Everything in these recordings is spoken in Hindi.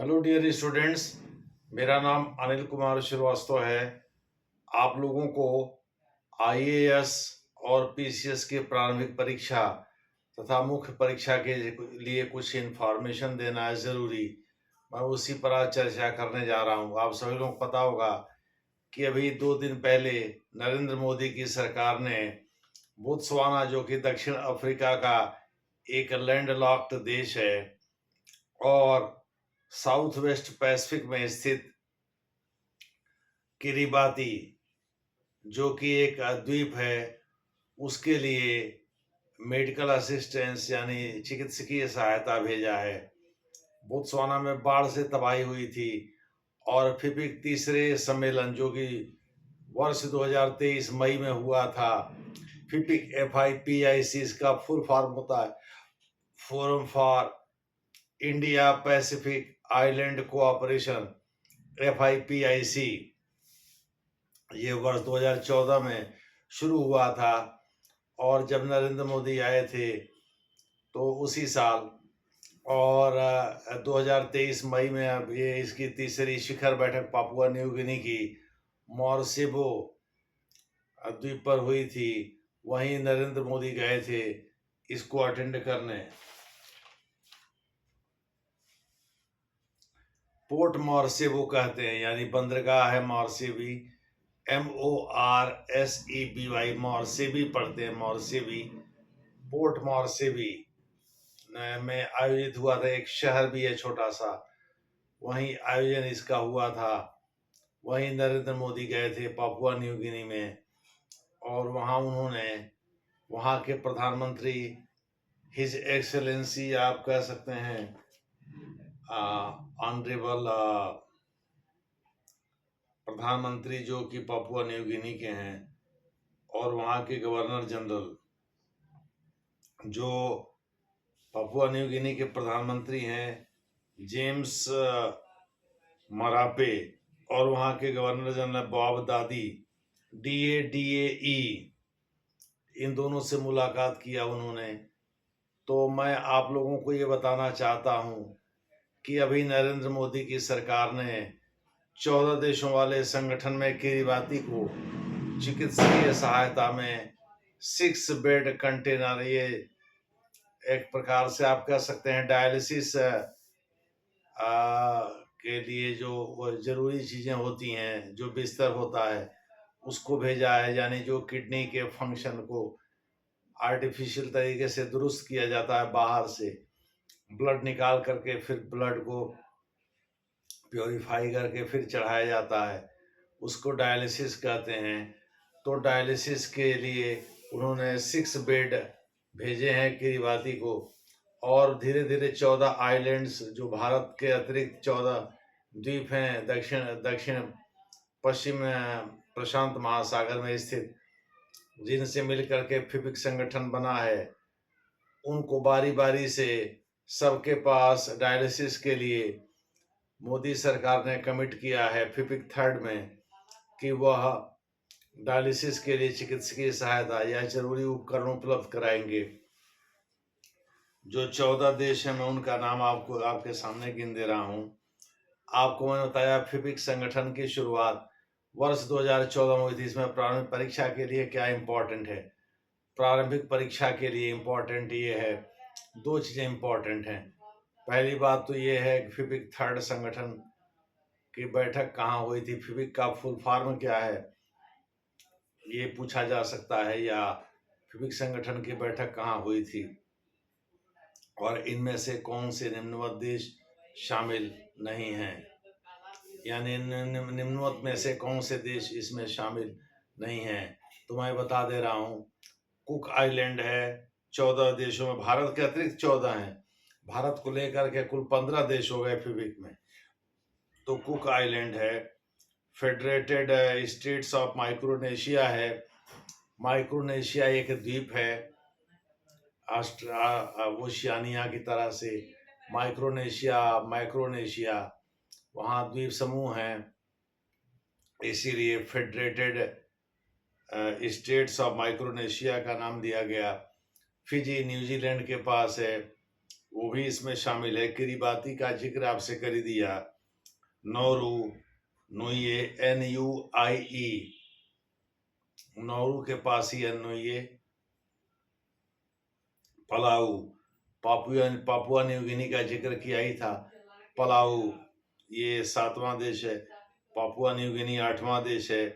Hello dear students. मेरा नाम अनिल कुमार श्रीवास्तव है। आप लोगों को आईएएस और पीसीएस की प्रारंभिक परीक्षा तथा मुख्य परीक्षा के लिए कुछ इन्फॉर्मेशन देना है ज़रूरी। मैं उसी पर आज चर्चा करने जा रहा हूँ। आप सभी लोगों को पता होगा कि अभी 2 दिन पहले नरेंद्र मोदी की सरकार ने बोत्सवाना, जो कि दक्षिण अफ्रीका का एक लैंडलॉक्ड देश है और साउथ वेस्ट पैसिफिक में स्थित किरिबाती, जो कि एक द्वीप है, उसके लिए मेडिकल असिस्टेंस यानी चिकित्सकीय सहायता भेजा है। बोत्सवाना में बाढ़ से तबाही हुई थी और फिपिक तीसरे सम्मेलन, जो कि वर्ष 2023 मई में हुआ था, फिपिक FIPIC, इसका फुल फॉर्म होता है forum for India Pacific island cooperation, FIPIC। ये वर्ष 2014 में शुरू हुआ था और जब नरेंद्र मोदी आए थे तो उसी साल, और 2023 मई में अब ये इसकी तीसरी शिखर बैठक पापुआ न्यू गिनी की मोरसेबो द्वीप पर हुई थी। वहीं नरेंद्र मोदी गए थे इसको अटेंड करने। पोर्ट मोरसेबो कहते हैं, यानी बंदरगाह है मोरसेबी, MORSEBY, मोरसेबी पढ़ते हैं, मोरसेबी। पोर्ट मोरसेबी में आयोजित हुआ था। एक शहर भी है छोटा सा, वहीं आयोजन इसका हुआ था। वहीं नरेंद्र मोदी गए थे पापुआ न्यू गिनी में और वहाँ उन्होंने वहाँ के प्रधानमंत्री हिज एक्सेलेंसी, आप कह सकते हैं ऑनरेबल प्रधानमंत्री, जो कि पापुआ न्यू गिनी के हैं, और वहाँ के गवर्नर जनरल, जो पापुआ न्यू गिनी के प्रधानमंत्री हैं, जेम्स मरापे, और वहाँ के गवर्नर जनरल बॉब दादी, DADAE, इन दोनों से मुलाकात किया उन्होंने। तो मैं आप लोगों को ये बताना चाहता हूँ कि अभी नरेंद्र मोदी की सरकार ने 14 देशों वाले संगठन में किरिबाती को चिकित्सकीय सहायता में 6 बेड कंटेनर, ये एक प्रकार से आप कह सकते हैं डायलिसिस के लिए जो जरूरी चीजें होती हैं, जो बिस्तर होता है, उसको भेजा है। यानी जो किडनी के फंक्शन को आर्टिफिशियल तरीके से दुरुस्त किया जाता है, बाहर से ब्लड निकाल करके फिर ब्लड को प्योरीफाई करके फिर चढ़ाया जाता है, उसको डायलिसिस कहते हैं। तो डायलिसिस के लिए उन्होंने 6 बेड भेजे हैं किरिबाती को, और धीरे धीरे 14 आइलैंड्स, जो भारत के अतिरिक्त 14 द्वीप हैं दक्षिण दक्षिण पश्चिम प्रशांत महासागर में स्थित, जिनसे मिलकर के फिपिक संगठन बना है, उनको बारी बारी से सबके पास डायलिसिस के लिए मोदी सरकार ने कमिट किया है फिपिक थर्ड में कि वह डायलिसिस के लिए चिकित्सकीय सहायता या जरूरी उपकरण उपलब्ध कराएंगे। जो 14 देश हैं, मैं उनका नाम आपको आपके सामने गिन दे रहा हूँ। आपको मैंने बताया फिपिक संगठन की शुरुआत वर्ष 2014 में हुई थी। इसमें प्रारंभिक परीक्षा के लिए क्या इम्पोर्टेंट है? प्रारंभिक परीक्षा के लिए इम्पोर्टेंट ये है, 2 चीज़ें इम्पोर्टेंट हैं। पहली बात तो ये है कि फिपिक थर्ड संगठन की बैठक कहाँ हुई थी, फिपिक का फुल फॉर्म क्या है, ये पूछा जा सकता है, या फिपिक संगठन की बैठक कहाँ हुई थी, और इनमें से कौन से निम्नवत देश शामिल नहीं हैं, यानी निम्नवत में से कौन से देश इसमें शामिल नहीं हैं। तो मैं बता दे रहा हूँ, कुक आइलैंड है। 14 देशों में भारत के अतिरिक्त 14 हैं। भारत को लेकर के कुल 15 देश हो गए फिबिक में। तो कुक आइलैंड है, फेडरेटेड स्टेट्स ऑफ माइक्रोनेशिया है। माइक्रोनेशिया एक द्वीप है ओशियानिया की तरह से। माइक्रोनेशिया वहाँ द्वीप समूह हैं, इसीलिए फेडरेटेड स्टेट्स ऑफ माइक्रोनेशिया का नाम दिया गया। फिजी न्यूजीलैंड के पास है, वो भी इसमें शामिल है। किरिबाती का जिक्र आपसे कर ही दिया। नौरू, नुये, NUIE, नौरू के पास ही है नुये। पलाऊ, पापुआ न्यू गिनी का जिक्र किया ही था। पलाऊ ये 7वां देश है, पापुआ न्यू गिनी 8वां देश है।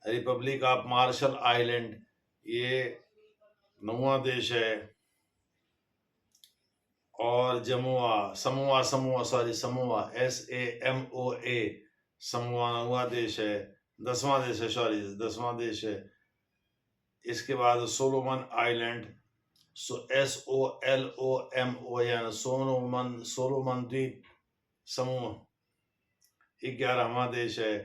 रिपब्लिक ऑफ मार्शल आइलैंड ये 9वां देश है। और समोआ समोआ SAMOA समोआ 9वां देश है, 10वां देश है, 10वां देश है। इसके बाद सोलोमन आइलैंड, SOLOMON सोलोमन द्वीप समूह 11वां देश है।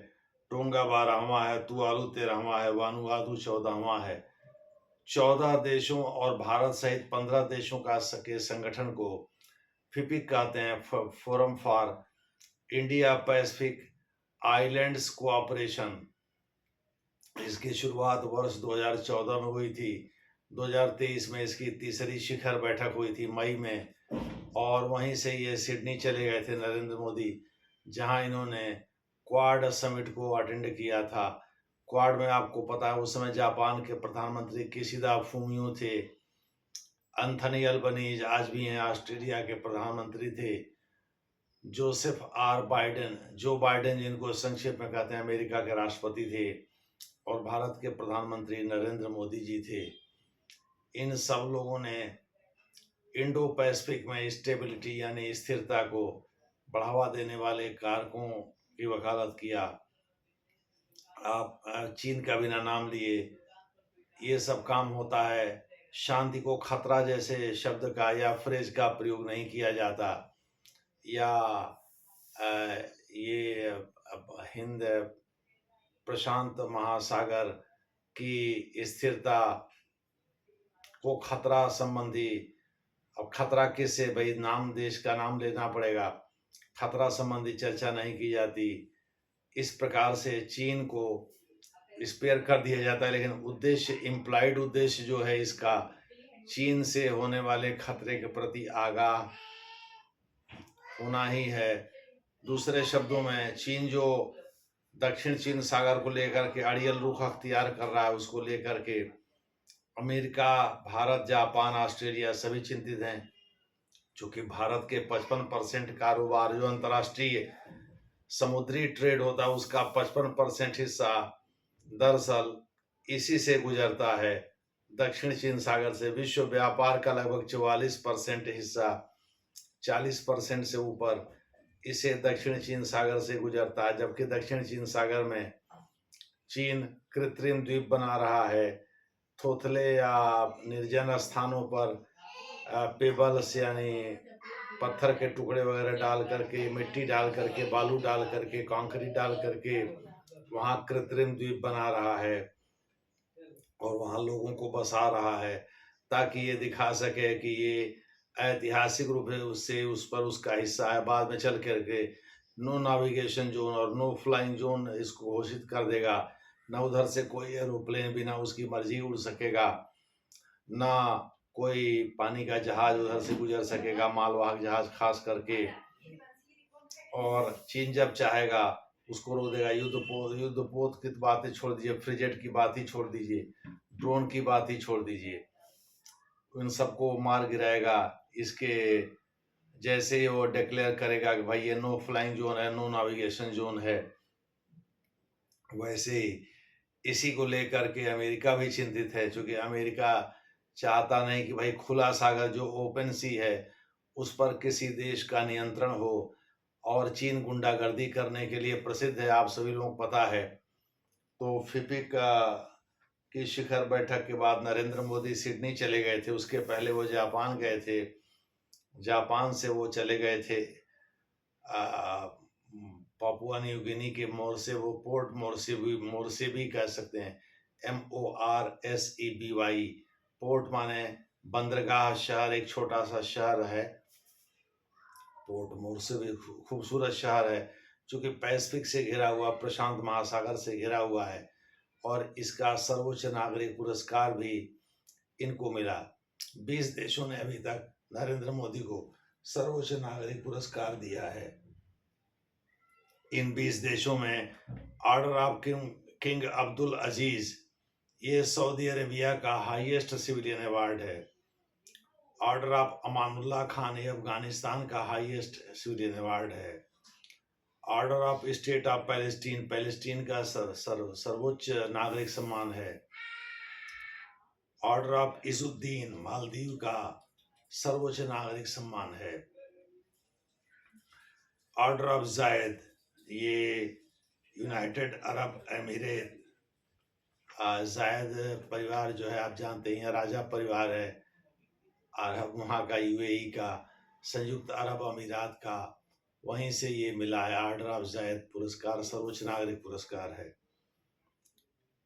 टोंगा 12वां है, तुवालू 13वां है, वानुआतू 14वां है। 14 देशों और भारत सहित 15 देशों के संगठन को फिपिक कहते हैं, forum for India Pacific islands cooperation. इसकी शुरुआत वर्ष 2014 में हुई थी। 2023 में इसकी तीसरी शिखर बैठक हुई थी मई में, और वहीं से ये सिडनी चले गए थे नरेंद्र मोदी, जहां इन्होंने क्वाड समिट को अटेंड किया था। क्वाड में आपको पता है उस समय जापान के प्रधानमंत्री किशिदा फुमियो थे। एंथनी अल्बनीज आज भी हैं, ऑस्ट्रेलिया के प्रधानमंत्री थे। जो बाइडेन जिनको संक्षेप में कहते हैं, अमेरिका के राष्ट्रपति थे। और भारत के प्रधानमंत्री नरेंद्र मोदी जी थे। इन सब लोगों ने इंडो पैसिफिक में स्टेबिलिटी यानी स्थिरता को बढ़ावा देने वाले कारकों की वकालत किया। आप चीन का बिना नाम लिए ये सब काम होता है। शांति को खतरा जैसे शब्द का या फ्रेज का प्रयोग नहीं किया जाता, या ये हिंद प्रशांत महासागर की स्थिरता को खतरा संबंधी। अब खतरा किससे, भाई नाम देश का नाम लेना पड़ेगा, खतरा संबंधी चर्चा नहीं की जाती। इस प्रकार से चीन को स्पेयर कर दिया जाता है, लेकिन उद्देश्य, इम्प्लाइड उद्देश्य जो है इसका, चीन से होने वाले खतरे के प्रति आगाह होना ही है। दूसरे शब्दों में, चीन जो दक्षिण चीन सागर को लेकर के अड़ियल रुख अख्तियार कर रहा है, उसको लेकर के अमेरिका, भारत, जापान, ऑस्ट्रेलिया सभी चिंतित हैं। चूंकि भारत के 55% कारोबार जो अंतर्राष्ट्रीय समुद्री ट्रेड होता है, उसका 55% हिस्सा दरअसल इसी से गुजरता है, दक्षिण चीन सागर से। विश्व व्यापार का लगभग 44% हिस्सा, 40% से ऊपर इसे दक्षिण चीन सागर से गुजरता है। जबकि दक्षिण चीन सागर में चीन कृत्रिम द्वीप बना रहा है, थोथले या निर्जन स्थानों पर पेबल्स यानी पत्थर के टुकड़े वगैरह डाल करके, मिट्टी डाल करके, बालू डाल करके, कंक्रीट डाल करके वहाँ कृत्रिम द्वीप बना रहा है और वहाँ लोगों को बसा रहा है, ताकि ये दिखा सके कि ये ऐतिहासिक रूप से उससे उस पर उसका हिस्सा है। बाद में चल करके नो नेविगेशन जोन और नो फ्लाइंग जोन इसको घोषित कर देगा। न उधर से कोई एरोप्लेन बिना उसकी मर्जी उड़ सकेगा, ना कोई पानी का जहाज उधर से गुजर सकेगा, मालवाहक जहाज खास करके। और चीन जब चाहेगा उसको रोक देगा। युद्धपोत की बातें छोड़ दीजिए, फ्रिगेट की बात ही छोड़ दीजिए, ड्रोन की बात ही छोड़ दीजिए, उन सबको मार गिराएगा। इसके जैसे ही वो डिक्लेयर करेगा कि भाई ये नो फ्लाइंग जोन है, नो नेविगेशन जोन है, वैसे ही इसी को लेकर के अमेरिका भी चिंतित है। क्योंकि अमेरिका चाहता नहीं कि भाई खुला सागर जो ओपन सी है उस पर किसी देश का नियंत्रण हो। और चीन गुंडागर्दी करने के लिए प्रसिद्ध है, आप सभी लोगों को पता है। तो फिपिक की शिखर बैठक के बाद नरेंद्र मोदी सिडनी चले गए थे, उसके पहले वो जापान गए थे। जापान से वो चले गए थे पापुआ न्यू गिनी के पोर्ट मोर्सेबी कह सकते हैं, MORSEBY। पोर्ट माने बंदरगाह शहर, एक छोटा सा शहर है पोर्ट मोर्सेबी। खूबसूरत शहर है, चूंकि पैसिफिक से घिरा हुआ, प्रशांत महासागर से घिरा हुआ है। और इसका सर्वोच्च नागरिक पुरस्कार भी इनको मिला। 20 देशों ने अभी तक नरेंद्र मोदी को सर्वोच्च नागरिक पुरस्कार दिया है। इन 20 देशों में ऑर्डर ऑफ किंग अब्दुल अजीज, ये सऊदी अरेबिया का हाईएस्ट सिविलियन अवार्ड है। ऑर्डर ऑफ अमानुल्लाह खान, ये अफगानिस्तान का हाईएस्ट सिविलियन अवार्ड है। Order of state of Palestine, Palestine का सर्वोच्च नागरिक सम्मान है। ऑर्डर ऑफ इजुद्दीन, मालदीव का सर्वोच्च नागरिक सम्मान है। ऑर्डर ऑफ जायद, ये यूनाइटेड अरब एमिरेट, जायद परिवार जो है आप जानते हैं राजा परिवार है, अरब वहाँ का, यूएई का, संयुक्त अरब अमीरात का, वहीं से ये मिला है। ऑर्डर ऑफ जायद पुरस्कार सर्वोच्च नागरिक पुरस्कार है।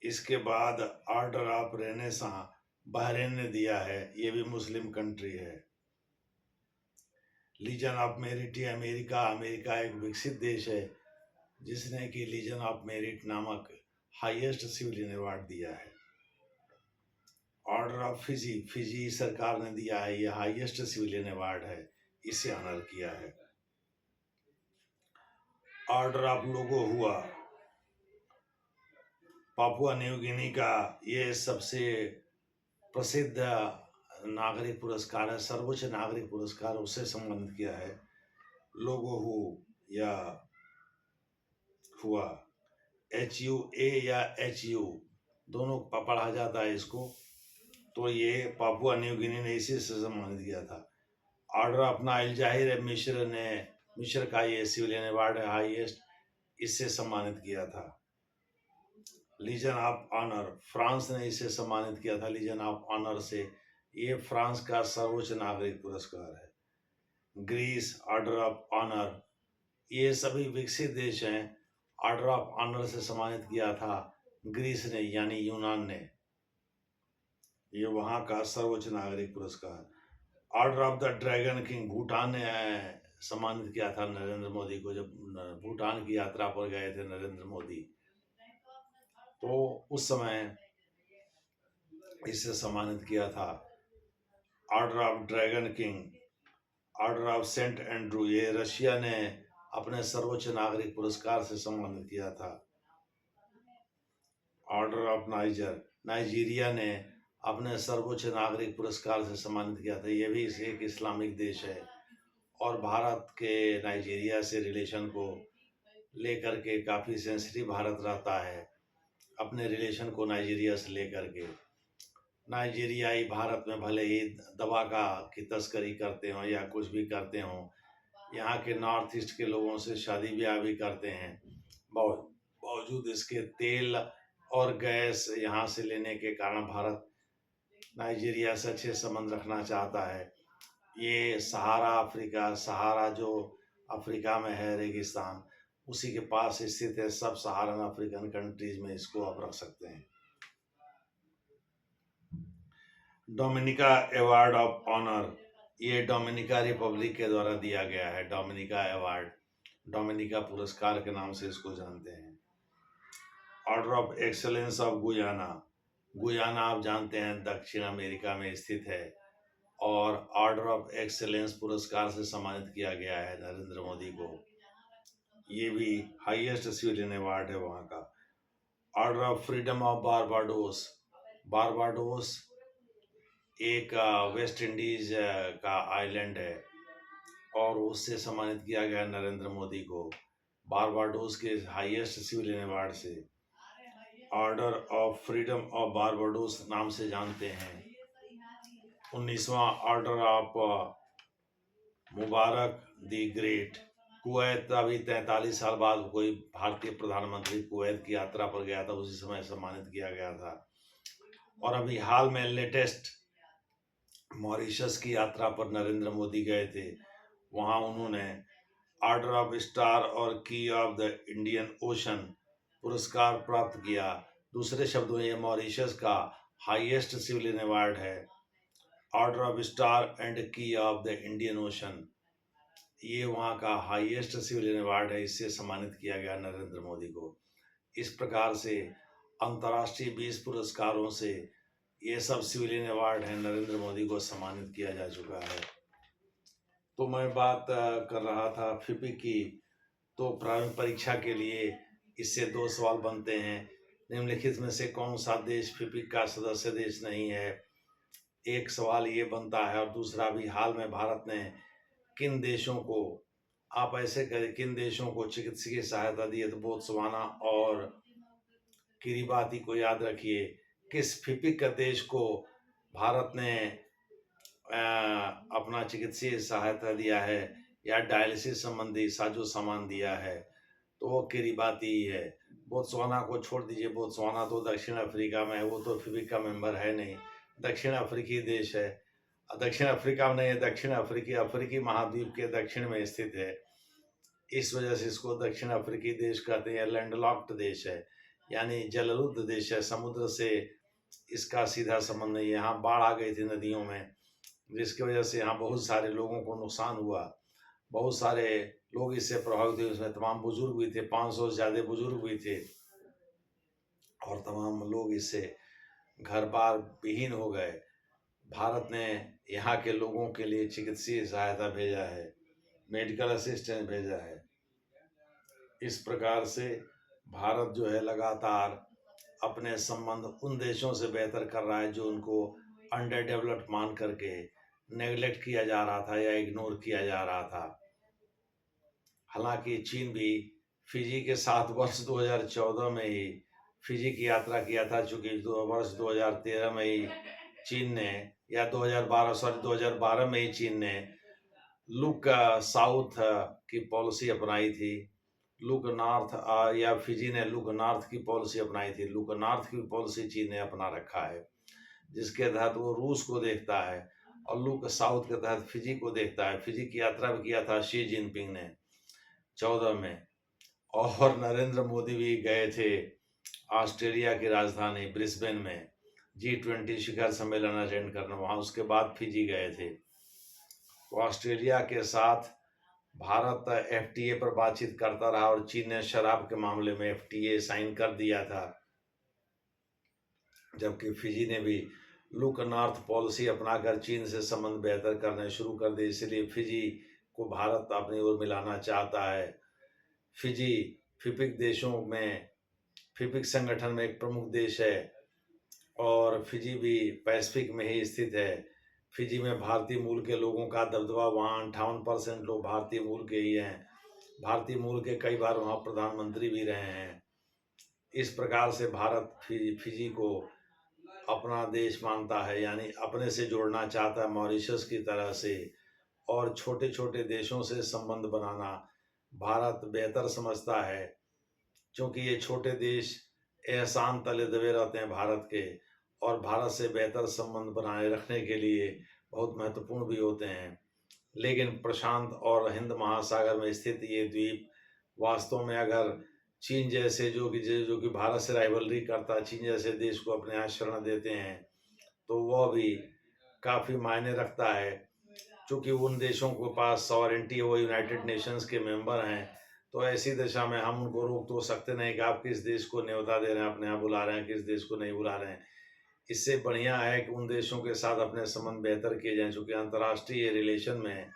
इसके बाद ऑर्डर ऑफ रेनेसां बहरीन ने दिया है, ये भी मुस्लिम कंट्री है। Legion of Merit, America, America एक विकसित देश है जिसने कि लीजन ऑफ मेरिट नामक हाईएस्ट सिविलियन अवार्ड दिया है। ऑर्डर ऑफ फिजी, फिजी सरकार ने दिया है, ये हाईएस्ट सिविलियन अवार्ड है, इसे ऑनर किया है। ऑर्डर ऑफ लोगो हुआ, पापुआ न्यू गिनी का ये सबसे प्रसिद्ध नागरिक पुरस्कार है, सर्वोच्च नागरिक पुरस्कार, उससे संबंधित किया है। लोगो हु या हुआ, HUA या HU दोनों पढ़ा जाता है इसको, तो ये पापुआ न्यू गिनी ने इसी से सम्मानित किया था। ऑर्डर ऑफ नाइल जाहिर है मिस्र का ये सिविलियन अवार्ड है हाईएस्ट, इससे सम्मानित किया था। लीजन ऑफ ऑनर, फ्रांस ने इसे सम्मानित किया था लीजन ऑफ ऑनर से, ये फ्रांस का सर्वोच्च नागरिक पुरस्कार है। ग्रीस ऑर्डर ऑफ ऑनर, ये सभी विकसित देश हैं, ऑर्डर ऑफ ऑनर से सम्मानित किया था ग्रीस ने, यानी यूनान ने, ये वहाँ का सर्वोच्च नागरिक पुरस्कार। Order of the dragon king, Bhutan ने सम्मानित किया था नरेंद्र मोदी को, जब भूटान की यात्रा पर गए थे नरेंद्र मोदी, तो उस समय इसे सम्मानित किया था। Order of Dragon King, Order of Saint Andrew, ये रशिया ने अपने सर्वोच्च नागरिक पुरस्कार से सम्मानित किया था। ऑर्डर ऑफ नाइजीरिया ने अपने सर्वोच्च नागरिक पुरस्कार से सम्मानित किया था, ये भी एक इस्लामिक देश है और भारत के नाइजीरिया से रिलेशन को लेकर के काफ़ी सेंसिटिव भारत रहता है, अपने रिलेशन को नाइजीरिया से लेकर के। नाइजीरियाई भारत में भले ही दवा की तस्करी करते हों या कुछ भी करते हों, यहाँ के नॉर्थ ईस्ट के लोगों से शादी ब्याह भी करते हैं, बावजूद इसके तेल और गैस यहाँ से लेने के कारण भारत नाइजीरिया से अच्छे संबंध रखना चाहता है। ये सहारा जो अफ्रीका में है रेगिस्तान, उसी के पास स्थित है, सब सहारन अफ्रीकन कंट्रीज में इसको आप रख सकते हैं। डोमिनिका अवार्ड ऑफ ऑनर, ये डोमिनिका रिपब्लिक के द्वारा दिया गया है, डोमिनिका अवार्ड, डोमिनिका पुरस्कार के नाम से इसको जानते हैं। Order of excellence of Guyana, Guyana आप जानते हैं दक्षिण अमेरिका में स्थित है और ऑर्डर ऑफ एक्सेलेंस पुरस्कार से सम्मानित किया गया है नरेंद्र मोदी को, ये भी हाईएस्ट सिविलियन अवार्ड है वहाँ का। Order of Freedom of Barbados, Barbados एक वेस्ट इंडीज का आइलैंड है और उससे सम्मानित किया गया नरेंद्र मोदी को बारबाडोस के हाईएस्ट सिविलियन अवार्ड से। Order of Freedom of Barbados नाम से जानते हैं। 19वां Order of Mubarak the Great, Kuwait, अभी 43 साल बाद कोई भारतीय प्रधानमंत्री कुवैत की यात्रा पर गया था, उसी समय सम्मानित किया गया था। और अभी हाल में लेटेस्ट मॉरिशस की यात्रा पर नरेंद्र मोदी गए थे, वहाँ उन्होंने ऑर्डर ऑफ स्टार और की ऑफ द इंडियन ओशन पुरस्कार प्राप्त किया। दूसरे शब्दों में ये मॉरिशस का हाईएस्ट सिविलियन अवार्ड है। ऑर्डर ऑफ स्टार एंड की ऑफ द इंडियन ओशन, ये वहाँ का हाईएस्ट सिविलियन अवार्ड है, इससे सम्मानित किया गया नरेंद्र मोदी को। इस प्रकार से अंतर्राष्ट्रीय 20 पुरस्कारों से ये सब सिविलियन अवार्ड हैं, नरेंद्र मोदी को सम्मानित किया जा चुका है। तो मैं बात कर रहा था फिपी की। तो प्रारंभिक परीक्षा के लिए इससे दो सवाल बनते हैं। निम्नलिखित में से कौन सा देश फिपिक का सदस्य देश नहीं है? एक सवाल ये बनता है, और दूसरा भी, हाल में भारत ने किन देशों को, आप ऐसे करें, किन देशों को चिकित्सकीय सहायता दी है? तो बोत्सवाना और किरिबाती को याद रखिए। किस फिपिक का देश को भारत ने अपना चिकित्सीय सहायता दिया है या डायलिसिस संबंधी साजो सामान दिया है? तो वो किरिबाती ही है। बोत्सवाना को छोड़ दीजिए, बोत्सवाना तो दक्षिण अफ्रीका में है, वो तो फिपिक का मेंबर है नहीं, दक्षिण अफ्रीकी देश है। दक्षिण अफ्रीका में नहीं है, दक्षिण अफ्रीकी महाद्वीप के दक्षिण में स्थित है। इस वजह से इसको दक्षिण अफ्रीकी देश कहते हैं। लैंडलॉक्ड देश है, यानी जलरुद्ध देश है, समुद्र से इसका सीधा संबंध नहीं है। यहाँ बाढ़ आ गई थी नदियों में, जिसकी वजह से यहाँ बहुत सारे लोगों को नुकसान हुआ। बहुत सारे लोग इससे प्रभावित हुए, उसमें तमाम बुजुर्ग भी थे, 500 से ज़्यादा बुजुर्ग भी थे, और तमाम लोग इससे घर बार विहीन हो गए। भारत ने यहाँ के लोगों के लिए चिकित्सीय सहायता भेजा है, मेडिकल असिस्टेंस भेजा है। इस प्रकार से भारत जो है लगातार अपने संबंध उन देशों से बेहतर कर रहा है जो उनको अंडर डेवलप्ड मान करके नेगलेक्ट किया जा रहा था या इग्नोर किया जा रहा था। हालांकि चीन भी फिजी के साथ वर्ष 2014 में ही फिजी की यात्रा किया था, चूंकि वर्ष 2013 में ही चीन ने, या 2012 में ही चीन ने लुक साउथ की पॉलिसी अपनाई थी। लुक नॉर्थ, या फिजी ने लुक नॉर्थ की पॉलिसी अपनाई थी। लुक नॉर्थ की पॉलिसी चीन ने अपना रखा है, जिसके तहत वो रूस को देखता है, और लुक साउथ के तहत फिजी को देखता है। फिजी की यात्रा भी किया था शी जिनपिंग ने 14 में, और नरेंद्र मोदी भी गए थे ऑस्ट्रेलिया की राजधानी ब्रिस्बेन में G20 शिखर सम्मेलन अटेंड करने, वहाँ उसके बाद फिजी गए थे। तो ऑस्ट्रेलिया के साथ भारत FTA पर बातचीत करता रहा, और चीन ने शराब के मामले में FTA साइन कर दिया था, जबकि फिजी ने भी लुक नॉर्थ पॉलिसी अपनाकर चीन से संबंध बेहतर करने शुरू कर दिए। इसलिए फिजी को भारत अपनी ओर मिलाना चाहता है। फिजी फिपिक देशों में, फिपिक संगठन में एक प्रमुख देश है, और फिजी भी पैसिफिक में ही स्थित है। फिजी में भारतीय मूल के लोगों का दबदबा, वहाँ 58% लोग भारतीय मूल के ही हैं। भारतीय मूल के कई बार वहाँ प्रधानमंत्री भी रहे हैं। इस प्रकार से भारत फिजी को अपना देश मानता है, यानी अपने से जोड़ना चाहता है, मॉरिशस की तरह से। और छोटे छोटे देशों से संबंध बनाना भारत बेहतर समझता है, क्योंकि ये छोटे देश एहसान तले दबे रहते हैं भारत के, और भारत से बेहतर संबंध बनाए रखने के लिए बहुत महत्वपूर्ण भी होते हैं। लेकिन प्रशांत और हिंद महासागर में स्थित ये द्वीप वास्तव में, अगर चीन जैसे जो कि भारत से राइवलरी करता, चीन जैसे देश को अपने यहाँ शरण देते हैं, तो वह भी काफ़ी मायने रखता है। क्योंकि उन देशों के पास सॉवरेंटी है, वो यूनाइटेड नेशंस के मेंबर हैं, तो ऐसी दशा में हम उनको रोक तो सकते नहीं कि आप किस देश को न्योता दे रहे हैं, अपने यहाँ बुला रहे हैं, किस देश को नहीं बुला रहे हैं। इससे बढ़िया है कि उन देशों के साथ अपने संबंध बेहतर किए जाएं, चूँकि अंतर्राष्ट्रीय रिलेशन में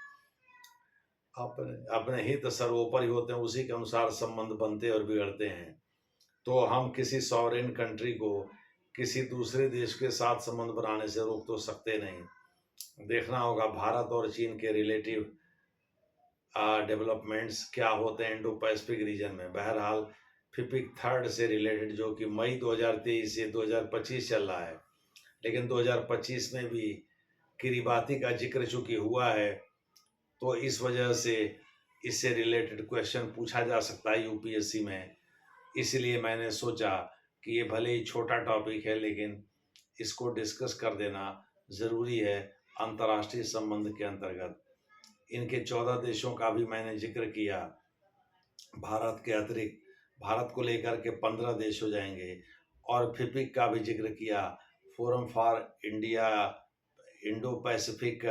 अपने अपने हित सर्वोपरि होते हैं, उसी के अनुसार संबंध बनते और बिगड़ते हैं। तो हम किसी सॉवरेन कंट्री को किसी दूसरे देश के साथ संबंध बनाने से रोक तो सकते नहीं। देखना होगा भारत और चीन के रिलेटिव डेवलपमेंट्स क्या होते हैं इंडो पैसिफिक रीजन में। बहरहाल फिपिक थर्ड से रिलेटेड, जो कि मई 2023 से 2025 चल रहा है, लेकिन 2025 में भी किरिबाती का जिक्र चूंकि हुआ है, तो इस वजह से इससे रिलेटेड क्वेश्चन पूछा जा सकता है UPSC में। इसलिए मैंने सोचा कि ये भले ही छोटा टॉपिक है, लेकिन इसको डिस्कस कर देना ज़रूरी है अंतर्राष्ट्रीय संबंध के अंतर्गत। इनके 14 देशों का भी मैंने जिक्र किया। भारत के अतिरिक्त भारत को लेकर के 15 देश हो जाएंगे, और फिपिक का भी जिक्र किया, forum for India Indo Pacific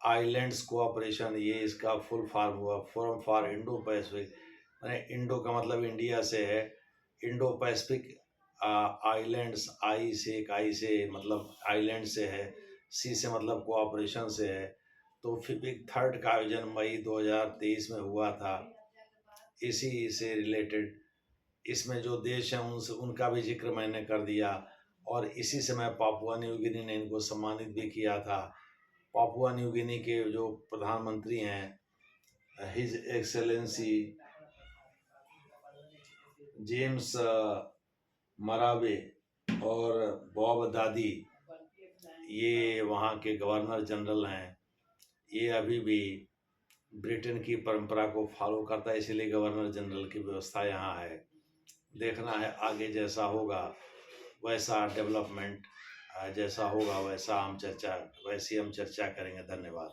islands cooperation, ये इसका फुल फॉर्म हुआ, फोरम फॉर इंडो पैसिफिक। मैंने इंडो का मतलब इंडिया से है, इंडो पैसिफिक आइलैंड्स, आई से मतलब आइलैंड से है, सी से मतलब कोऑपरेशन से है। तो फिबिक थर्ड का आयोजन मई 2023 में हुआ था। इसी से रिलेटेड इसमें जो देश हैं उनका भी जिक्र मैंने कर दिया, और इसी समय पापुआ न्यू गिनी ने इनको सम्मानित भी किया था। पापुआ न्यू गिनी के जो प्रधानमंत्री हैं हिज एक्सेलेंसी जेम्स मरावे और बॉब दादी, ये वहाँ के गवर्नर जनरल हैं। ये अभी भी ब्रिटेन की परंपरा को फॉलो करता है, इसीलिए गवर्नर जनरल की व्यवस्था यहाँ है। देखना है आगे जैसा होगा वैसा डेवलपमेंट, जैसा होगा वैसी हम चर्चा करेंगे। धन्यवाद।